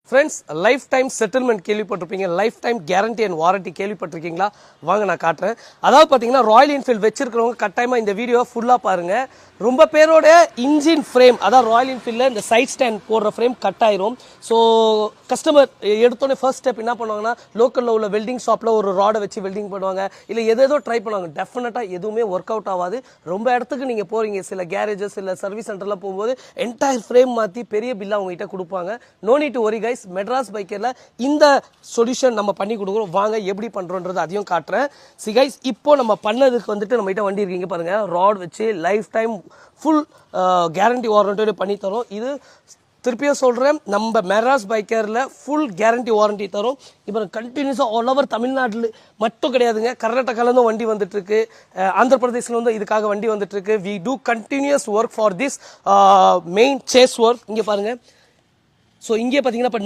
Friends, life time settlement கேள்விப்பட்டிருப்பீங்க. Life time guarantee and warranty கேள்விப்பட்டிருக்கீங்களா? வாங்க நான் காட்டுறேன். அதாவது பார்த்தீங்கன்னா ராயல் என்ஃபீல்டு வச்சிருக்கிறவங்க கட்டாயமாக இந்த வீடியோ ஃபுல்லாக பாருங்கள். ரொம்ப பேரோட இன்ஜின் ஃப்ரேம், அதாவது ராயல் என்ஃபீல்டில் இந்த சைட் ஸ்டாண்ட் போடுற ஃப்ரேம் கட் ஆயிரும். ஸோ கஸ்டமர் எடுத்தோடனே ஃபர்ஸ்ட் ஸ்டெப் என்ன பண்ணுவாங்கன்னா, லோக்கலில் உள்ள வெல்டிங் ஷாப்பில் ஒரு ராடை வச்சு வெல்டிங் பண்ணுவாங்க, இல்லை எதோ ட்ரை பண்ணுவாங்க. டெஃபினட்டாக எதுவுமே ஒர்க் அவுட் ஆகாது. ரொம்ப இடத்துக்கு நீங்கள் போகிறீங்க, சில கேரேஜஸ் இல்லை சர்வீஸ் சென்டர்லாம் போகும்போது என்டையர் ஃப்ரேம் மாற்றி பெரிய பில்லாக அவங்ககிட்ட கொடுப்பாங்க. No need to worry guys, Madras பைக்கரில் இந்த சொல்யூஷன் நம்ம பண்ணி கொடுக்குறோம். வாங்க எப்படி பண்ணுறோன்றது அதையும் காட்டுறேன். சி கைஸ், இப்போ நம்ம பண்ணதுக்கு வந்துட்டு நம்மகிட்ட வண்டி இருக்கீங்க பாருங்கள், ராட் வச்சு லைஃப் டைம் ஃபுல் கேரண்டி வாரண்டியோட பண்ணி தரோம். இது திருப்பியும் சொல்கிறேன், நம்ம மெட்ராஸ் பைக்கரில் ஃபுல் கேரண்டி வாரண்டி தரும். இப்போ கண்டினியூஸாக ஆல் ஓவர் தமிழ்நாட்டில் மட்டும் கிடையாதுங்க, கர்நாடகாவிலேருந்து வண்டி வந்துட்டுருக்கு, ஆந்திர பிரதேசில் வந்து இதுக்காக வண்டி வந்துட்டுருக்கு. We do continues work for this main chassis work. இங்கே பாருங்கள். ஸோ இங்கே பார்த்தீங்கன்னா